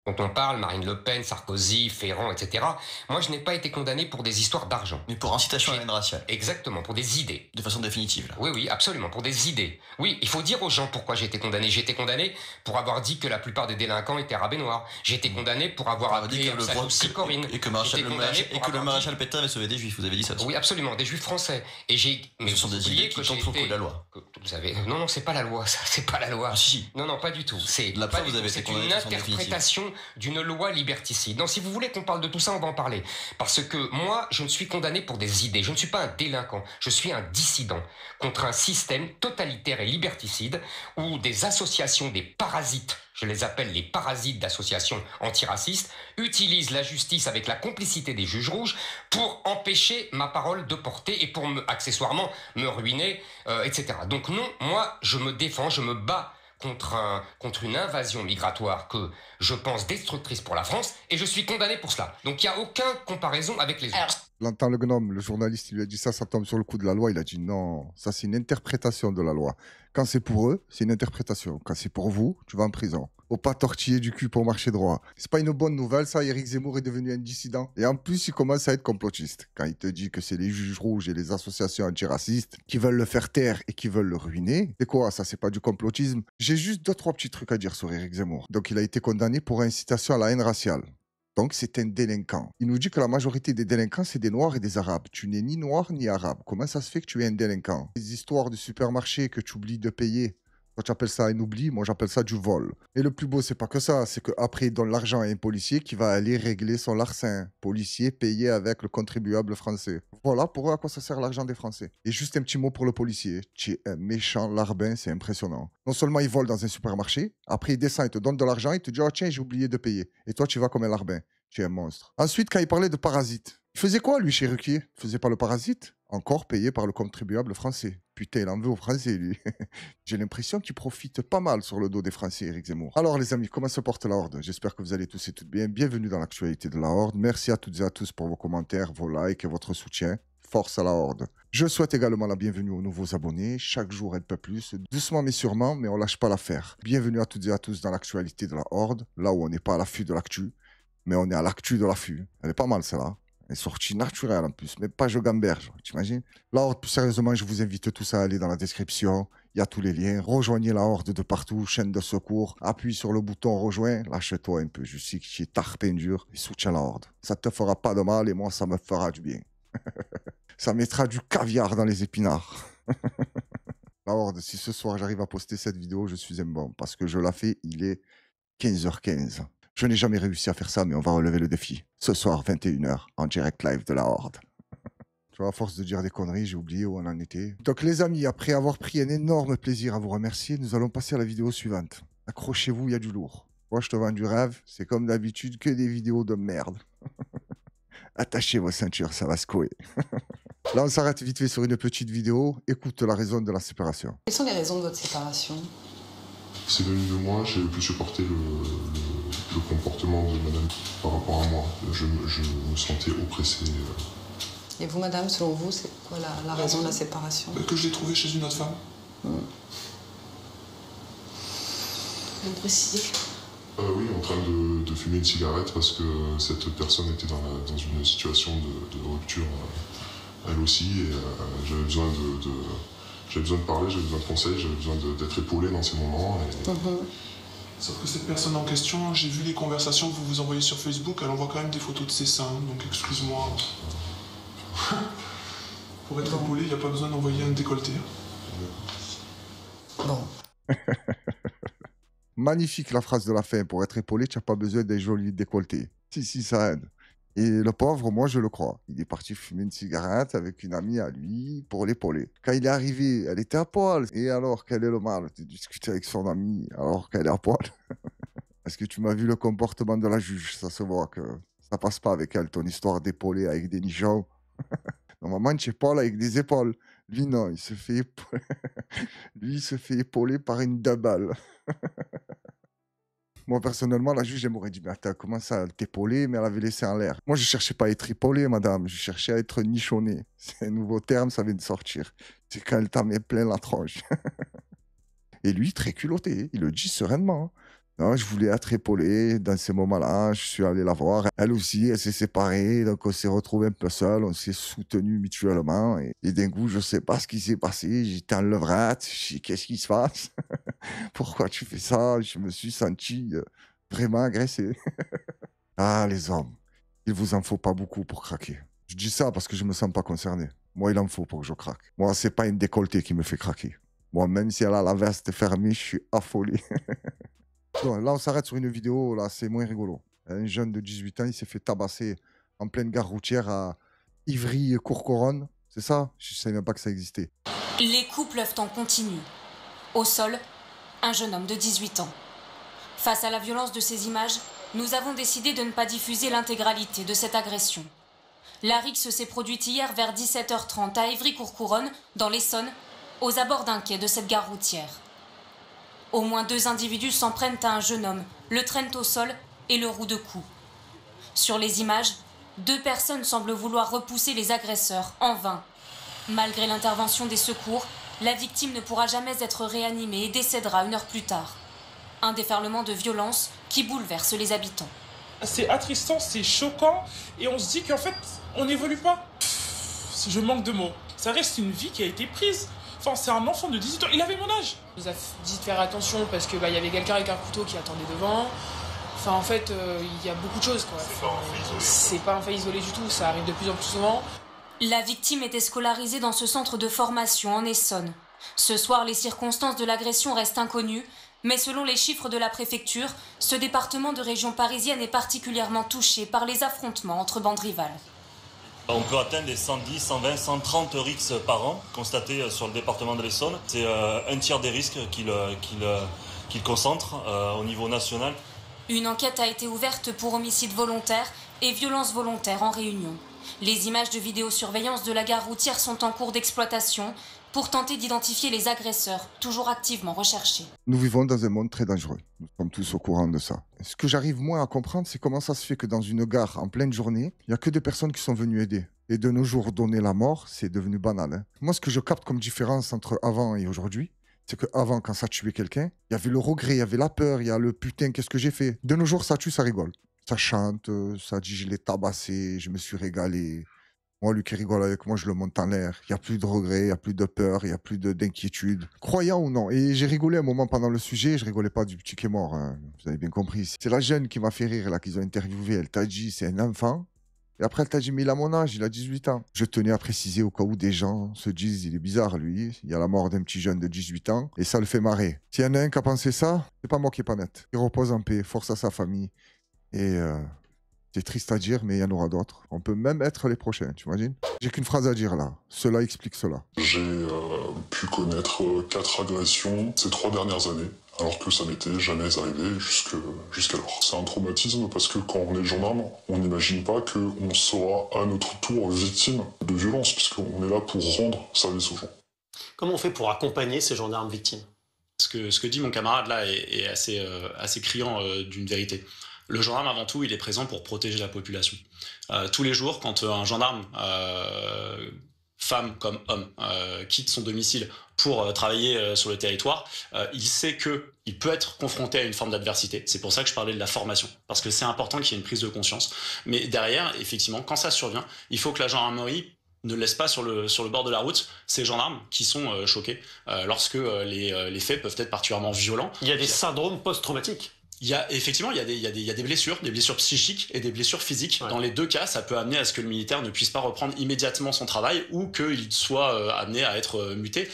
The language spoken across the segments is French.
dont on parle, Marine Le Pen, Sarkozy, Ferrand, etc. Moi, je n'ai pas été condamné pour des histoires d'argent. Mais pour incitation à la haine raciale. Exactement, pour des idées. De façon définitive, là. Oui, oui, absolument, pour des idées. Oui, il faut dire aux gens pourquoi j'ai été condamné. J'ai été condamné pour avoir dit que la plupart des délinquants étaient arabes et noirs. J'ai été condamné pour avoir appelé aussi Corinne. Et que le maréchal Pétain avait sauvé des juifs, vous avez dit ça aussi. Oui, absolument, des juifs français. Et j'ai. Mais ce sont des idées qui tombent sous le coup de la loi. Vous avez. Non, non, c'est pas la loi, ça, c'est pas la loi. Ah, si. Non, non, pas du tout. C'est la preuve, vous avez été condamné. C'est une interprétation d'une loi liberticide. Non, si vous voulez qu'on parle de tout ça, on va en parler. Parce que moi, je ne suis condamné pour des idées. Je ne suis pas un délinquant. Je suis un dissident contre un système totalitaire et liberticide où des associations, des parasites, je les appelle les parasites d'associations antiracistes, utilisent la justice avec la complicité des juges rouges pour empêcher ma parole de porter et pour accessoirement me ruiner, etc. Donc non, moi, je me défends, je me bats contre une invasion migratoire que je pense destructrice pour la France, et je suis condamné pour cela. Donc il n'y a aucune comparaison avec les autres. L'entend le gnome, le journaliste, il lui a dit ça tombe sur le coup de la loi. Il a dit non, ça c'est une interprétation de la loi. Quand c'est pour eux, c'est une interprétation. Quand c'est pour vous, tu vas en prison. Faut pas tortiller du cul pour marcher droit. C'est pas une bonne nouvelle, ça. Éric Zemmour est devenu un dissident. Et en plus, il commence à être complotiste. Quand il te dit que c'est les juges rouges et les associations antiracistes qui veulent le faire taire et qui veulent le ruiner. C'est quoi, ça? C'est pas du complotisme. J'ai juste 2-3 petits trucs à dire sur Éric Zemmour. Donc, il a été condamné pour incitation à la haine raciale. Donc, c'est un délinquant. Il nous dit que la majorité des délinquants, c'est des Noirs et des Arabes. Tu n'es ni Noir ni Arabe. Comment ça se fait que tu es un délinquant? Les histoires du supermarché que tu oublies de payer. Toi, tu appelles ça un oubli, moi j'appelle ça du vol. Et le plus beau, c'est pas que ça, c'est qu'après, il donne l'argent à un policier qui va aller régler son larcin. Policier payé avec le contribuable français. Voilà pour eux à quoi ça sert l'argent des Français. Et juste un petit mot pour le policier. Tu es un méchant larbin, c'est impressionnant. Non seulement il vole dans un supermarché, après il descend, il te donne de l'argent, il te dit « Oh tiens, j'ai oublié de payer ». Et toi, tu vas comme un larbin. Tu es un monstre. Ensuite, quand il parlait de parasites, il faisait quoi, lui, chez Ruquier? Il faisait pas le parasite? Encore payé par le contribuable français. Putain, il en veut aux Français, lui. J'ai l'impression qu'il profite pas mal sur le dos des Français, Éric Zemmour. Alors, les amis, comment se porte la Horde? J'espère que vous allez tous et toutes bien. Bienvenue dans l'actualité de la Horde. Merci à toutes et à tous pour vos commentaires, vos likes et votre soutien. Force à la Horde. Je souhaite également la bienvenue aux nouveaux abonnés. Chaque jour, un peu plus. Doucement mais sûrement, mais on lâche pas l'affaire. Bienvenue à toutes et à tous dans l'actualité de la Horde, là où on n'est pas à l'affût de l'actu, mais on est à l'actu de l'affût. Elle est pas mal, celle-là. Elle est sortie naturelle en plus, mais pas je gamberge, t'imagines? La Horde, plus sérieusement, je vous invite tous à aller dans la description. Il y a tous les liens. Rejoignez la Horde de partout, chaîne de secours. Appuie sur le bouton rejoins. Lâche-toi un peu. Je sais que tu es tarpin dur et soutiens la Horde. Ça te fera pas de mal et moi, ça me fera du bien. Ça mettra du caviar dans les épinards. La Horde, si ce soir j'arrive à poster cette vidéo, je suis un bon. Parce que je la fais, il est 15h15. Je n'ai jamais réussi à faire ça, mais on va relever le défi. Ce soir, 21h, en direct live de la Horde. Tu vois, à force de dire des conneries, j'ai oublié où on en était. Donc les amis, après avoir pris un énorme plaisir à vous remercier, nous allons passer à la vidéo suivante. Accrochez-vous, il y a du lourd. Moi, je te vends du rêve, c'est comme d'habitude que des vidéos de merde. Attachez vos ceintures, ça va secouer. Là, on s'arrête vite fait sur une petite vidéo. Écoute la raison de la séparation. Quelles sont les raisons de votre séparation? C'est venu de moi, j'ai pu supporter le comportement de madame par rapport à moi. Je me sentais oppressé. Et vous, madame, selon vous, c'est quoi la raison de la séparation? Que je l'ai trouvée chez une autre femme. Vous précisez? Oui, en train de fumer une cigarette parce que cette personne était dans une situation de rupture, elle aussi, et j'avais besoin j'avais besoin de parler, j'avais besoin de conseils, j'avais besoin d'être épaulé dans ces moments. Et... Sauf que cette personne en question, j'ai vu les conversations que vous vous envoyez sur Facebook, elle envoie quand même des photos de ses seins, donc excuse-moi. Pour être épaulé, il n'y a pas besoin d'envoyer un décolleté. Bon. Magnifique la phrase de la fin. Pour être épaulé, tu n'as pas besoin d'un joli décolleté. Si, ça aide. Et le pauvre, moi, je le crois. Il est parti fumer une cigarette avec une amie à lui pour l'épauler. Quand il est arrivé, elle était à poil. Et alors, quel est le mal de discuter avec son amie alors qu'elle est à poil? Est-ce que tu m'as vu le comportement de la juge? Ça se voit que ça passe pas avec elle, ton histoire d'épauler avec des nichons. Normalement, tu épaules avec des épaules. Lui, non, il se fait épauler. Lui, il se fait épauler par une double. Moi, personnellement, la juge, elle m'aurait dit, mais attends, comment ça, elle t'épauler, mais elle avait laissé en l'air. Moi, je cherchais pas à être épaulé, madame. Je cherchais à être nichonné. C'est un nouveau terme, ça vient de sortir. C'est quand elle t'a mis plein la tronche. Et lui, très culotté, il le dit sereinement. Non, je voulais être épaulé dans ces moments-là. Je suis allé la voir. Elle aussi, elle s'est séparée. Donc, on s'est retrouvés un peu seuls. On s'est soutenus mutuellement. Et d'un coup, je ne sais pas ce qui s'est passé. J'étais en levrette. Je dis, qu'est-ce qui se passe? Pourquoi tu fais ça? Je me suis senti vraiment agressé. Ah, les hommes, il vous en faut pas beaucoup pour craquer. Je dis ça parce que je me sens pas concerné. Moi, il en faut pour que je craque. Moi, c'est pas une décolletée qui me fait craquer. Moi, même si elle a la veste fermée, je suis affolé. Bon, là, on s'arrête sur une vidéo, là, c'est moins rigolo. Un jeune de 18 ans, il s'est fait tabasser en pleine gare routière à Ivry-Courcouronnes. C'est ça? Je ne savais même pas que ça existait. Les coups pleuvent en continu. Au sol, un jeune homme de 18 ans. Face à la violence de ces images, nous avons décidé de ne pas diffuser l'intégralité de cette agression. La rixe s'est produite hier vers 17h30 à Ivry-Courcouronnes, dans l'Essonne, aux abords d'un quai de cette gare routière. Au moins 2 individus s'en prennent à un jeune homme, le traînent au sol et le rouent de coups. Sur les images, 2 personnes semblent vouloir repousser les agresseurs, en vain. Malgré l'intervention des secours, la victime ne pourra jamais être réanimée et décédera 1 heure plus tard. Un déferlement de violence qui bouleverse les habitants. C'est attristant, c'est choquant, et on se dit qu'en fait, on n'évolue pas. Je manque de mots. Ça reste une vie qui a été prise. Enfin, c'est un enfant de 18 ans, il avait mon âge. Il nous a dit de faire attention parce que y avait quelqu'un avec un couteau qui attendait devant. Enfin, en fait, il y a beaucoup de choses, quoi. C'est pas un fait isolé du tout, ça arrive de plus en plus souvent. La victime était scolarisée dans ce centre de formation en Essonne. Ce soir, les circonstances de l'agression restent inconnues, mais selon les chiffres de la préfecture, ce département de région parisienne est particulièrement touché par les affrontements entre bandes rivales. On peut atteindre les 110, 120, 130 rixes par an constatés sur le département de l'Essonne. C'est un tiers des risques qu'il concentre au niveau national. Une enquête a été ouverte pour homicide volontaire et violence volontaire en Réunion. Les images de vidéosurveillance de la gare routière sont en cours d'exploitation pour tenter d'identifier les agresseurs, toujours activement recherchés. Nous vivons dans un monde très dangereux. Nous sommes tous au courant de ça. Ce que j'arrive moins à comprendre, c'est comment ça se fait que dans une gare en pleine journée, il n'y a que des personnes qui sont venues aider. Et de nos jours, donner la mort, c'est devenu banal. Hein. Moi, ce que je capte comme différence entre avant et aujourd'hui, c'est qu'avant, quand ça tuait quelqu'un, il y avait le regret, il y avait la peur, il y a le putain, qu'est-ce que j'ai fait? De nos jours, ça tue, ça rigole. Ça chante, ça dit je l'ai tabassé, je me suis régalé. Moi, lui qui rigole avec moi, je le monte en l'air. Il n'y a plus de regrets, il n'y a plus de peur, il n'y a plus d'inquiétude. Croyant ou non. Et j'ai rigolé un moment pendant le sujet, je rigolais pas du petit qui est mort. Hein. Vous avez bien compris. C'est la jeune qui m'a fait rire, là, qu'ils ont interviewé. Elle t'a dit, c'est un enfant. Et après, elle t'a dit, mais il a mon âge, il a 18 ans. Je tenais à préciser au cas où des gens se disent, il est bizarre, lui. Il y a la mort d'un petit jeune de 18 ans. Et ça le fait marrer. S'il y en a un qui a pensé ça, c'est pas moi qui est pas net. Il repose en paix, force à sa famille. Et c'est triste à dire, mais il y en aura d'autres. On peut même être les prochains, tu imagines? J'ai qu'une phrase à dire là. Cela explique cela. J'ai pu connaître 4 agressions ces 3 dernières années, alors que ça m'était jamais arrivé jusqu'alors. C'est un traumatisme parce que quand on est gendarme, on n'imagine pas qu'on sera à notre tour victime de violence, puisqu'on est là pour rendre service aux gens. Comment on fait pour accompagner ces gendarmes victimes? Ce que dit mon camarade là est assez criant d'une vérité. Le gendarme, avant tout, il est présent pour protéger la population. Tous les jours, quand un gendarme, femme comme homme, quitte son domicile pour travailler sur le territoire, il sait qu'il peut être confronté à une forme d'adversité. C'est pour ça que je parlais de la formation, parce que c'est important qu'il y ait une prise de conscience. Mais derrière, effectivement, quand ça survient, il faut que la gendarmerie ne laisse pas sur le bord de la route ces gendarmes qui sont choqués lorsque les faits peuvent être particulièrement violents. Il y a des syndromes post-traumatiques. Il y a des blessures psychiques et des blessures physiques. Ouais. Dans les deux cas, ça peut amener à ce que le militaire ne puisse pas reprendre immédiatement son travail ou qu'il soit amené à être muté.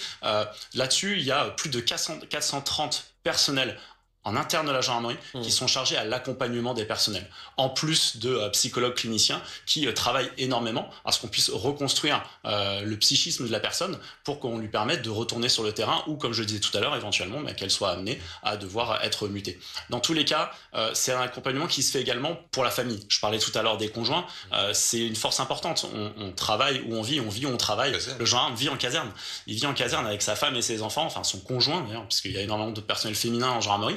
Là-dessus, il y a plus de 430 personnels en interne de la gendarmerie qui sont chargés à l'accompagnement des personnels, en plus de psychologues cliniciens qui travaillent énormément à ce qu'on puisse reconstruire le psychisme de la personne pour qu'on lui permette de retourner sur le terrain ou, comme je le disais tout à l'heure, éventuellement qu'elle soit amenée à devoir être mutée. Dans tous les cas, c'est un accompagnement qui se fait également pour la famille. Je parlais tout à l'heure des conjoints, c'est une force importante. On travaille où on vit où on travaille. Le gendarme vit en caserne. Il vit en caserne avec sa femme et ses enfants, enfin son conjoint d'ailleurs, puisqu'il y a énormément de personnel féminin en gendarmerie,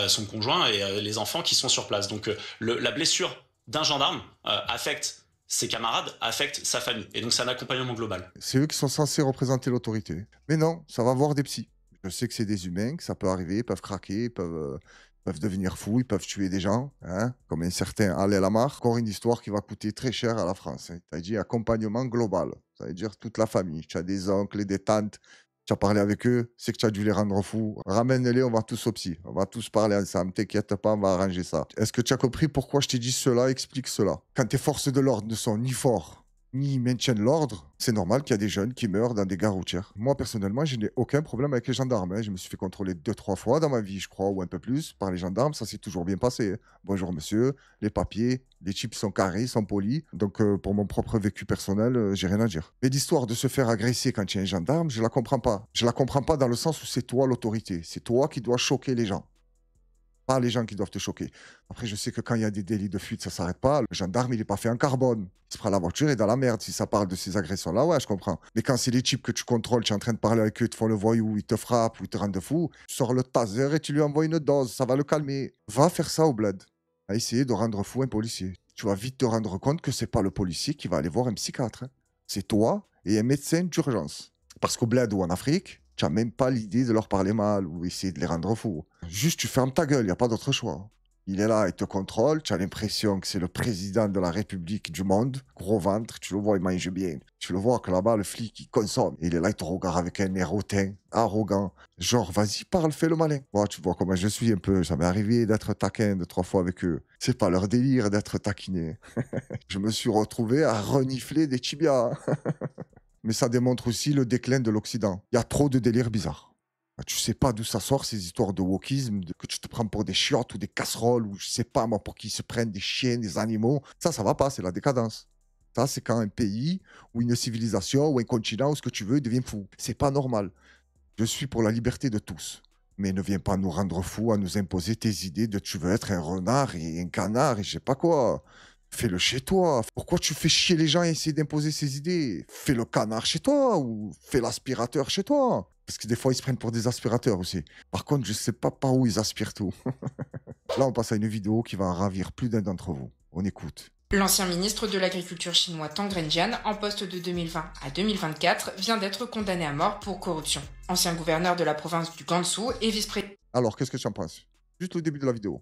son conjoint et les enfants qui sont sur place. Donc la blessure d'un gendarme affecte ses camarades, affecte sa famille. Et donc c'est un accompagnement global. C'est eux qui sont censés représenter l'autorité. Mais non, ça va voir des psys. Je sais que c'est des humains, que ça peut arriver, ils peuvent craquer, ils peuvent Ils peuvent devenir fous, ils peuvent tuer des gens, hein, comme un certain Alain Lamarre. Encore une histoire qui va coûter très cher à la France. Hein. C'est-à-dire accompagnement global. Ça veut dire toute la famille. Tu as des oncles et des tantes. Tu as parlé avec eux, c'est que tu as dû les rendre fous. Ramène-les, on va tous au psy. On va tous parler ensemble. T'inquiète pas, on va arranger ça. Est-ce que tu as compris pourquoi je t'ai dit cela? Explique cela. Quand tes forces de l'ordre ne sont ni forts, ni maintiennent l'ordre, c'est normal qu'il y a des jeunes qui meurent dans des gares routières. Moi, personnellement, je n'ai aucun problème avec les gendarmes. Hein. Je me suis fait contrôler 2-3 fois dans ma vie, je crois, ou un peu plus, par les gendarmes. Ça s'est toujours bien passé. Hein. Bonjour, monsieur. Les papiers, les types sont carrés, sont polis. Donc, pour mon propre vécu personnel, j'ai rien à dire. Mais l'histoire de se faire agresser quand il y a un gendarme, je la comprends pas. Je la comprends pas dans le sens où c'est toi l'autorité. C'est toi qui dois choquer les gens. Pas les gens qui doivent te choquer. Après, je sais que quand il y a des délits de fuite, ça ne s'arrête pas. Le gendarme, il n'est pas fait en carbone. Il se prend la voiture et dans la merde. Si ça parle de ces agressions-là, ouais, je comprends. Mais quand c'est les types que tu contrôles, tu es en train de parler avec eux, ils te font le voyou, ils te frappent ou ils te rendent fou, tu sors le taser et tu lui envoies une dose. Ça va le calmer. Va faire ça au bled. À essayer de rendre fou un policier. Tu vas vite te rendre compte que c'est pas le policier qui va aller voir un psychiatre. Hein. C'est toi et un médecin d'urgence. Parce qu'au bled ou en Afrique, tu n'as même pas l'idée de leur parler mal ou essayer de les rendre fous. Juste, tu fermes ta gueule, il n'y a pas d'autre choix. Il est là, il te contrôle, tu as l'impression que c'est le président de la République du monde. Gros ventre, tu le vois, il mange bien. Tu le vois que là-bas, le flic, il consomme. Il est là, il te regarde avec un air hautain, arrogant. Genre, vas-y, parle, fais le malin. Ouais, tu vois comment je suis un peu. Ça m'est arrivé d'être taquin 2-3 fois avec eux. C'est pas leur délire d'être taquiné. Je me suis retrouvé à renifler des tibias. Mais ça démontre aussi le déclin de l'Occident. Il y a trop de délires bizarres. Tu sais pas d'où ça sort, ces histoires de wokisme, que tu te prends pour des chiottes ou des casseroles, ou je sais pas moi, pour qu'ils se prennent des chiens, des animaux. Ça va pas, c'est la décadence. Ça, c'est quand un pays, ou une civilisation, ou un continent, ou ce que tu veux, devient fou. C'est pas normal. Je suis pour la liberté de tous. Mais ne viens pas nous rendre fous à nous imposer tes idées de tu veux être un renard et un canard et je sais pas quoi. Fais-le chez toi. Pourquoi tu fais chier les gens à essayer d'imposer ces idées? Fais le canard chez toi ou fais l'aspirateur chez toi. Parce que des fois, ils se prennent pour des aspirateurs aussi. Par contre, je sais pas par où ils aspirent tout. Là, on passe à une vidéo qui va en ravir plus d'un d'entre vous. On écoute. L'ancien ministre de l'Agriculture chinois Tang Renjian, en poste de 2020 à 2024, vient d'être condamné à mort pour corruption. Ancien gouverneur de la province du Gansu et vice-président. Alors, qu'est-ce que tu en penses? Juste le début de la vidéo.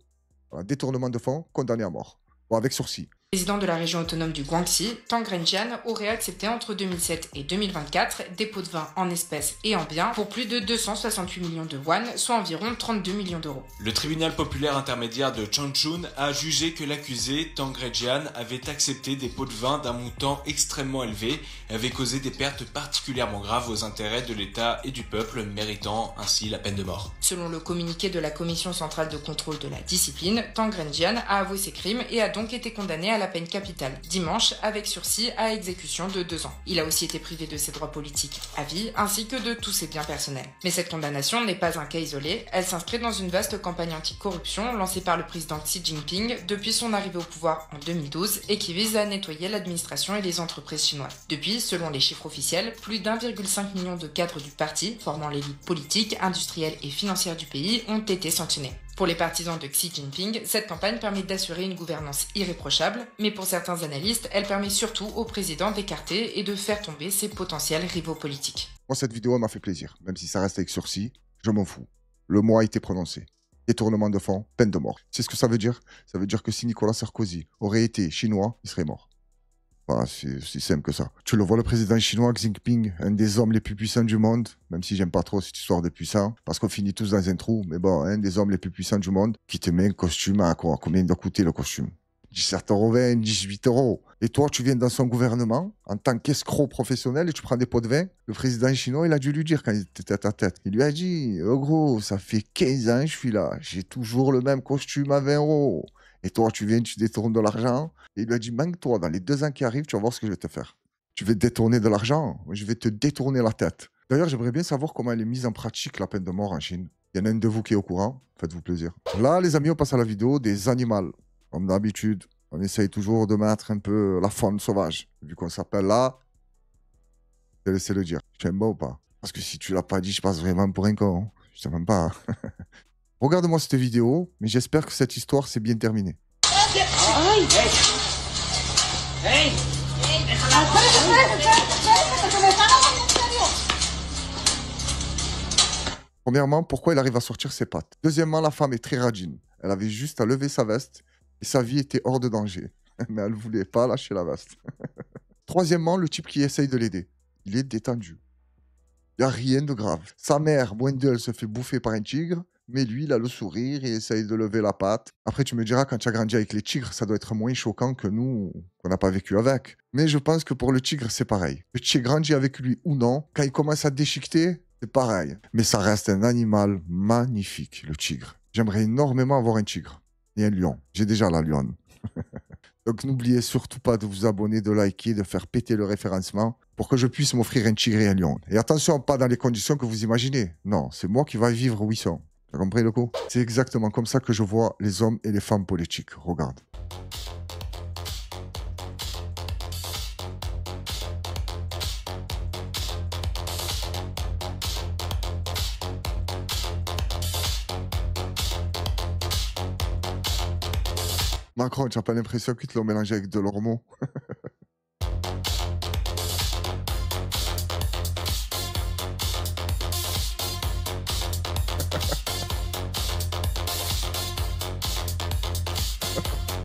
Voilà, détournement de fonds, condamné à mort. Bon, avec sursis. Président de la région autonome du Guangxi, Tang Renjian aurait accepté entre 2007 et 2024 des pots de vin en espèces et en biens pour plus de 268 millions de yuan, soit environ 32 millions d'euros. Le tribunal populaire intermédiaire de Changchun a jugé que l'accusé, Tang Renjian, avait accepté des pots de vin d'un montant extrêmement élevé et avait causé des pertes particulièrement graves aux intérêts de l'État et du peuple, méritant ainsi la peine de mort. Selon le communiqué de la Commission centrale de contrôle de la discipline, Tang Renjian a avoué ses crimes et a donc été condamné à la peine capitale dimanche avec sursis à exécution de 2 ans. Il a aussi été privé de ses droits politiques à vie ainsi que de tous ses biens personnels. Mais cette condamnation n'est pas un cas isolé, elle s'inscrit dans une vaste campagne anti-corruption lancée par le président Xi Jinping depuis son arrivée au pouvoir en 2012 et qui vise à nettoyer l'administration et les entreprises chinoises. Depuis, selon les chiffres officiels, plus d'1,5 million de cadres du parti, formant l'élite politique, industrielle et financière du pays, ont été sanctionnés. Pour les partisans de Xi Jinping, cette campagne permet d'assurer une gouvernance irréprochable, mais pour certains analystes, elle permet surtout au président d'écarter et de faire tomber ses potentiels rivaux politiques. Moi, cette vidéo m'a fait plaisir, même si ça reste avec sursis, je m'en fous. Le mot a été prononcé. Détournement de fonds, peine de mort. C'est ce que ça veut dire? Ça veut dire que si Nicolas Sarkozy aurait été chinois, il serait mort. Voilà, c'est aussi simple que ça. Tu le vois, le président chinois, Xi Jinping, un des hommes les plus puissants du monde, même si j'aime pas trop cette histoire de puissant, parce qu'on finit tous dans un trou, mais bon, un des hommes les plus puissants du monde, qui te met un costume à quoi? Combien il doit coûter le costume? 17,20 €, 18 €. Et toi, tu viens dans son gouvernement, en tant qu'escroc professionnel, et tu prends des pots de vin. Le président chinois, il a dû lui dire quand il était tête à tête. Il lui a dit, oh gros, ça fait 15 ans que je suis là, j'ai toujours le même costume à 20 €. Et toi, tu viens, tu détournes de l'argent. Et il lui a dit, manque-toi, dans les 2 ans qui arrivent, tu vas voir ce que je vais te faire. Tu veux détourner de l'argent, je vais te détourner la tête. D'ailleurs, j'aimerais bien savoir comment elle est mise en pratique, la peine de mort en Chine. Il y en a un de vous qui est au courant, faites-vous plaisir. Là, les amis, on passe à la vidéo des animaux. Comme d'habitude, on essaye toujours de mettre un peu la faune sauvage. Vu qu'on s'appelle là, je vais laisser le dire. Tu aimes pas ou pas? Parce que si tu l'as pas dit, je passe vraiment pour un con. Je sais même pas. Regarde-moi cette vidéo, mais j'espère que cette histoire s'est bien terminée. Premièrement, pourquoi il arrive à sortir ses pattes? Deuxièmement, la femme est très radine. Elle avait juste à lever sa veste et sa vie était hors de danger. Mais elle ne voulait pas lâcher la veste. Troisièmement, le type qui essaye de l'aider. Il est détendu. Il n'y a rien de grave. Sa mère, Wendy, elle se fait bouffer par un tigre, mais lui, il a le sourire et essaye de lever la patte. Après, tu me diras, quand tu as grandi avec les tigres, ça doit être moins choquant que nous, qu'on n'a pas vécu avec. Mais je pense que pour le tigre, c'est pareil. Que tu aies grandi avec lui ou non, quand il commence à déchiqueter, c'est pareil. Mais ça reste un animal magnifique, le tigre. J'aimerais énormément avoir un tigre et un lion. J'ai déjà la lionne. Donc n'oubliez surtout pas de vous abonner, de liker, de faire péter le référencement pour que je puisse m'offrir un tigre et un lion. Et attention, pas dans les conditions que vous imaginez. Non, c'est moi qui vais vivre où ils sont. T'as compris le coup? C'est exactement comme ça que je vois les hommes et les femmes politiques. Regarde. Macron, tu n'as pas l'impression qu'ils te l'ont mélangé avec de l'hormone?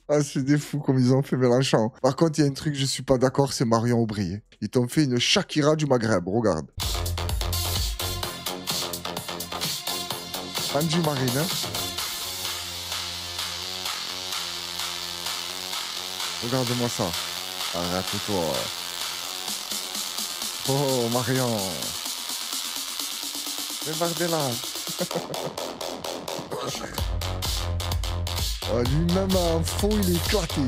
Ah, c'est des fous comme ils ont fait Mélenchon. Par contre, il y a un truc, je suis pas d'accord, c'est Marion Aubry. Ils t'ont fait une Shakira du Maghreb, regarde. Angie Marine, hein. Regarde-moi ça. Arrête-toi. Oh, Marion. Regardez-la. Lui-même un faux, il est éclaté.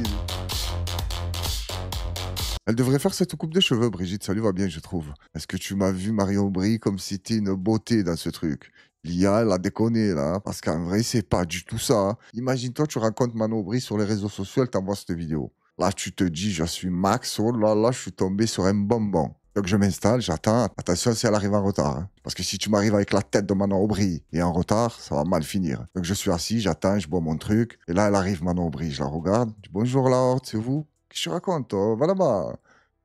Elle devrait faire cette coupe de cheveux, Brigitte, ça lui va bien, je trouve. Est-ce que tu m'as vu Marion Aubry comme si c'était une beauté dans ce truc? L'IA, elle a déconné, là, hein, parce qu'en vrai, c'est pas du tout ça. Hein. Imagine-toi, tu rencontres Marion Aubry sur les réseaux sociaux, elle t'envoie cette vidéo. Là, tu te dis, je suis Max, oh là là, je suis tombé sur un bonbon. Donc, je m'installe, j'attends. Attention si elle arrive en retard. Hein. Parce que si tu m'arrives avec la tête de Manon Aubry et en retard, ça va mal finir. Donc, je suis assis, j'attends, je bois mon truc. Et là, elle arrive, Manon Aubry. Je la regarde. Je dis, bonjour, la Horte, c'est vous? Qu'est-ce que tu racontes? Oh, va là-bas.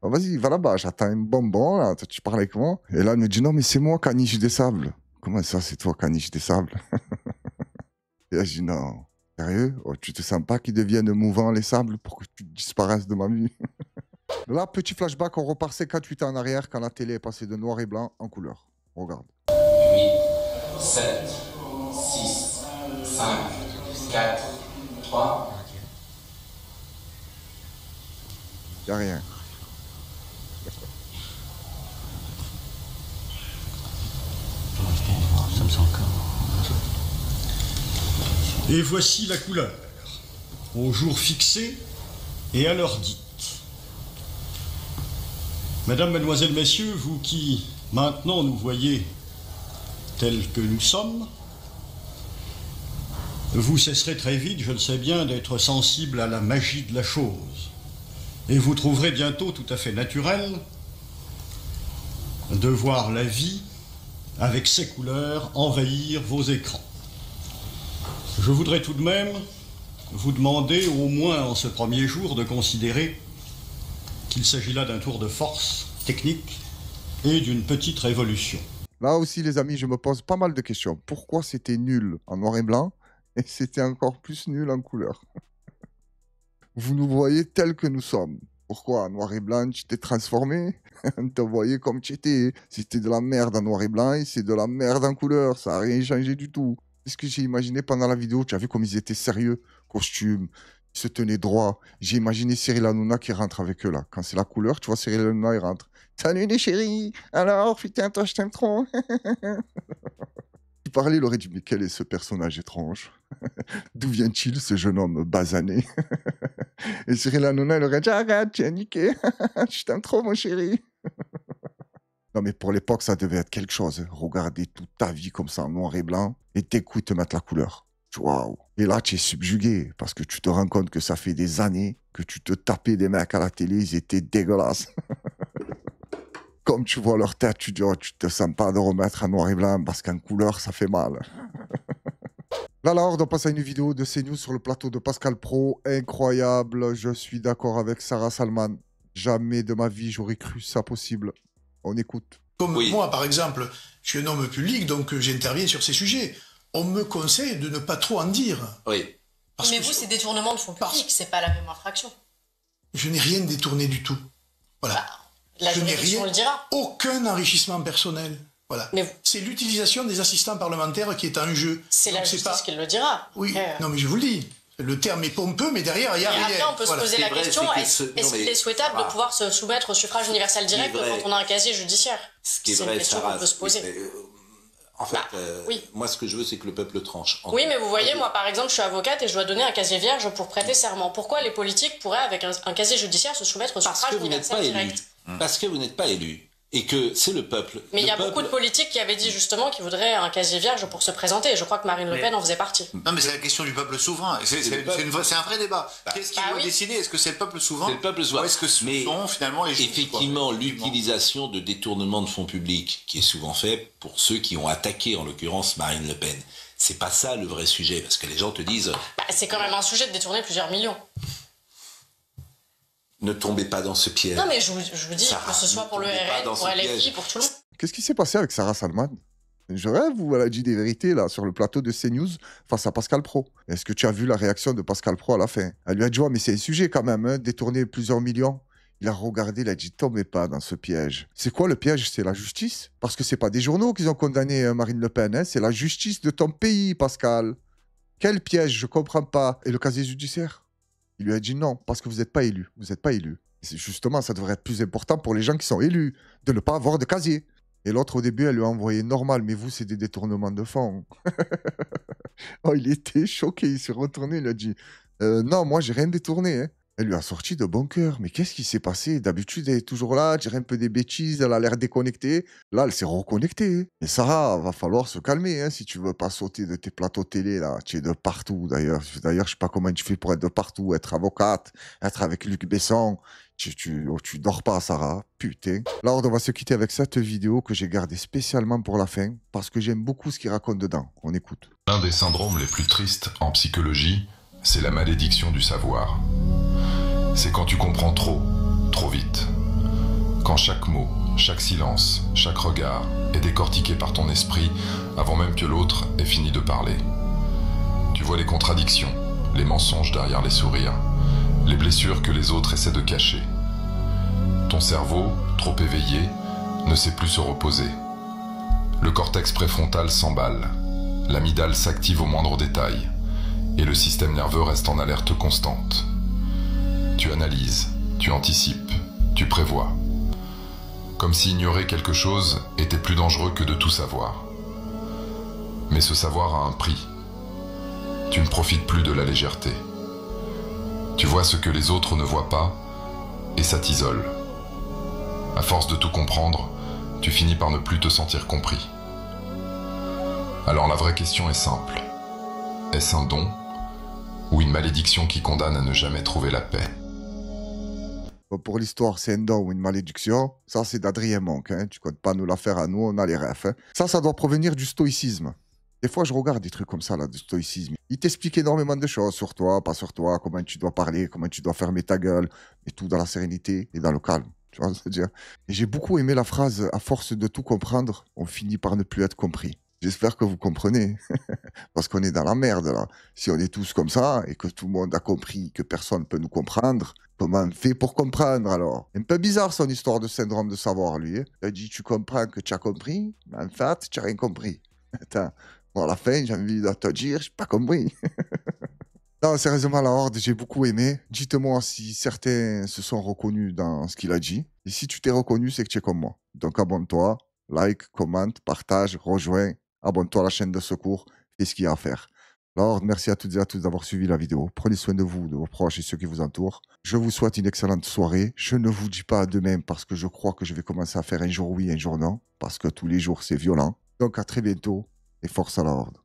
Oh, vas-y, va là-bas. J'attends un bonbon. Là. Tu parles avec moi? Et là, elle me dit, non, mais c'est moi, Caniche des Sables. Comment ça, c'est toi, Caniche des Sables? Et là, je dis, non. Sérieux? Oh, tu te sens pas qu'ils deviennent mouvants, les sables, pour que tu disparaisses de ma vie? Là, petit flashback, on repart 58 ans en arrière quand la télé est passée de noir et blanc en couleur. Regarde. 8, 7, 6, 5, 4, 3. Y'a rien. Ça me sent encore. Et voici la couleur, au jour fixé et à l'heure dite. Mesdames, Mesdemoiselles, Messieurs, vous qui maintenant nous voyez tels que nous sommes, vous cesserez très vite, je le sais bien, d'être sensible à la magie de la chose. Et vous trouverez bientôt tout à fait naturel de voir la vie, avec ses couleurs, envahir vos écrans. Je voudrais tout de même vous demander, au moins en ce premier jour, de considérer qu'il s'agit là d'un tour de force technique et d'une petite révolution. Là aussi, les amis, je me pose pas mal de questions. Pourquoi c'était nul en noir et blanc et c'était encore plus nul en couleur? Vous nous voyez tels que nous sommes. Pourquoi en noir et blanc, tu t'es transformé? On te voyait comme tu étais. C'était de la merde en noir et blanc et c'est de la merde en couleur. Ça n'a rien changé du tout. C'est ce que j'ai imaginé pendant la vidéo. Tu as vu comme ils étaient sérieux, costume, ils se tenaient droit. J'ai imaginé Cyril Hanouna qui rentre avec eux là. Quand c'est la couleur, tu vois Cyril Hanouna, il rentre. Salut les chéris. Alors, putain, toi, je t'aime trop. Il parlait, il aurait dit, mais quel est ce personnage étrange? D'où vient-il, ce jeune homme basané? Et Cyril Hanouna, il aurait dit, arrête, tu es niqué. Je t'aime trop, mon chéri. Non, mais pour l'époque, ça devait être quelque chose. Regarder toute ta vie comme ça en noir et blanc et d'un coup, te mettre la couleur. Waouh. Et là, tu es subjugué parce que tu te rends compte que ça fait des années que tu te tapais des mecs à la télé, ils étaient dégueulasses. Comme tu vois leur tête, tu dis, oh, tu te sens pas de remettre en noir et blanc parce qu'en couleur, ça fait mal. Là, la Horde, on passe à une vidéo de CNews sur le plateau de Pascal Praud. Incroyable, je suis d'accord avec Sarah Salman. Jamais de ma vie, j'aurais cru ça possible. On écoute. Comme moi, par exemple, je suis un homme public, donc j'interviens sur ces sujets. On me conseille de ne pas trop en dire. Oui. Mais vous, c'est détournement de fonds publics, c'est pas la même infraction. Je n'ai rien détourné du tout. Voilà. La juridiction le dira. Aucun enrichissement personnel. Voilà. C'est l'utilisation des assistants parlementaires qui est en jeu. C'est la justice qui le dira. Oui, non mais je vous le dis. Le terme est pompeux, mais derrière, il n'y a rien. Après, on peut se poser la question, est-ce qu'il est souhaitable de pouvoir se soumettre au suffrage universel direct quand on a un casier judiciaire? C'est une question qu'on peut se poser. En fait, moi, ce que je veux, c'est que le peuple tranche. Oui, mais vous voyez, moi, par exemple, je suis avocate et je dois donner un casier vierge pour prêter serment. Pourquoi les politiques pourraient, avec un casier judiciaire, se soumettre au suffrage universel direct? Parce que vous n'êtes pas élu. Et que c'est le peuple. Mais il y a beaucoup de politiques qui avaient dit justement qu'ils voudraient un casier vierge pour se présenter. Et je crois que Marine Le Pen en faisait partie. Non, mais c'est la question du peuple souverain. C'est un vrai débat. Qu'est-ce qui doit décider? Est-ce que c'est le peuple souverain? C'est le peuple souverain. Ou est-ce que ce sont finalement les juges? Effectivement, l'utilisation de détournement de fonds publics, qui est souvent fait pour ceux qui ont attaqué, en l'occurrence, Marine Le Pen. C'est pas ça le vrai sujet, parce que les gens te disent... c'est quand même un sujet de détourner plusieurs millions. Ne tombez pas dans ce piège. Non, mais je vous dis, Sarah, que ce soit pour le RN, pour LFI, pour tout le monde. Qu'est-ce qui s'est passé avec Sarah Salman? Je rêve ou elle a dit des vérités là sur le plateau de CNews face à Pascal Praud? Est-ce que tu as vu la réaction de Pascal Praud à la fin? Elle lui a dit mais c'est un sujet quand même, hein, détourner plusieurs millions. Il a regardé, il a dit tombez pas dans ce piège. C'est quoi le piège? C'est la justice? Parce que c'est pas des journaux qui ont condamné Marine Le Pen, hein, c'est la justice de ton pays, Pascal. Quel piège? Je comprends pas. Et le casier judiciaire? Il lui a dit non, parce que vous n'êtes pas élu. Vous n'êtes pas élu. Justement, ça devrait être plus important pour les gens qui sont élus, de ne pas avoir de casier. Et l'autre, au début, elle lui a envoyé normal, mais vous, c'est des détournements de fonds. Oh, il était choqué, il s'est retourné, il a dit non, moi, j'ai rien détourné. Hein. Elle lui a sorti de bon cœur. Mais qu'est-ce qui s'est passé? D'habitude, elle est toujours là, elle dirait un peu des bêtises, elle a l'air déconnectée. Là, elle s'est reconnectée. Mais Sarah, va falloir se calmer hein, si tu veux pas sauter de tes plateaux télé. Là. Tu es de partout, d'ailleurs. D'ailleurs, je sais pas comment tu fais pour être de partout, être avocate, être avec Luc Besson. Tu dors pas, Sarah. Putain. Là, on va se quitter avec cette vidéo que j'ai gardée spécialement pour la fin, parce que j'aime beaucoup ce qu'il raconte dedans. On écoute. L'un des syndromes les plus tristes en psychologie, c'est la malédiction du savoir. C'est quand tu comprends trop, trop vite. Quand chaque mot, chaque silence, chaque regard est décortiqué par ton esprit avant même que l'autre ait fini de parler. Tu vois les contradictions, les mensonges derrière les sourires, les blessures que les autres essaient de cacher. Ton cerveau, trop éveillé, ne sait plus se reposer. Le cortex préfrontal s'emballe, l'amygdale s'active au moindre détail, et le système nerveux reste en alerte constante. Tu analyses, tu anticipes, tu prévois. Comme si ignorer quelque chose était plus dangereux que de tout savoir. Mais ce savoir a un prix. Tu ne profites plus de la légèreté. Tu vois ce que les autres ne voient pas, et ça t'isole. À force de tout comprendre, tu finis par ne plus te sentir compris. Alors la vraie question est simple. Est-ce un don ou une malédiction qui condamne à ne jamais trouver la paix? Pour l'histoire, c'est un don ou une malédiction. Ça, c'est d'Adrien Monk. Hein. Tu ne comptes pas nous la faire à nous, on a les refs. Hein. Ça doit provenir du stoïcisme. Des fois, je regarde des trucs comme ça, là, du stoïcisme. Il t'explique énormément de choses sur toi, pas sur toi, comment tu dois parler, comment tu dois fermer ta gueule, et tout dans la sérénité et dans le calme. Tu vois ce que je veux dire? Et j'ai beaucoup aimé la phrase « À force de tout comprendre, on finit par ne plus être compris ». J'espère que vous comprenez, parce qu'on est dans la merde, là. Si on est tous comme ça, et que tout le monde a compris que personne ne peut nous comprendre, comment on fait pour comprendre, alors? Un peu bizarre, son histoire de syndrome de savoir, lui. Hein. Il a dit, tu comprends que tu as compris, mais en fait, tu n'as rien compris. Attends, bon, à la fin, j'ai envie de te dire, je n'ai pas compris. Non, sérieusement, la Horde, j'ai beaucoup aimé. Dites-moi si certains se sont reconnus dans ce qu'il a dit. Et si tu t'es reconnu, c'est que tu es comme moi. Donc abonne-toi, like, commente, partage, rejoins. Abonne-toi à la chaîne de secours, fais ce qu'il y a à faire. Alors, merci à toutes et à tous d'avoir suivi la vidéo. Prenez soin de vous, de vos proches et ceux qui vous entourent. Je vous souhaite une excellente soirée. Je ne vous dis pas à demain parce que je crois que je vais commencer à faire un jour oui, un jour non. Parce que tous les jours, c'est violent. Donc, à très bientôt et force à la Horde.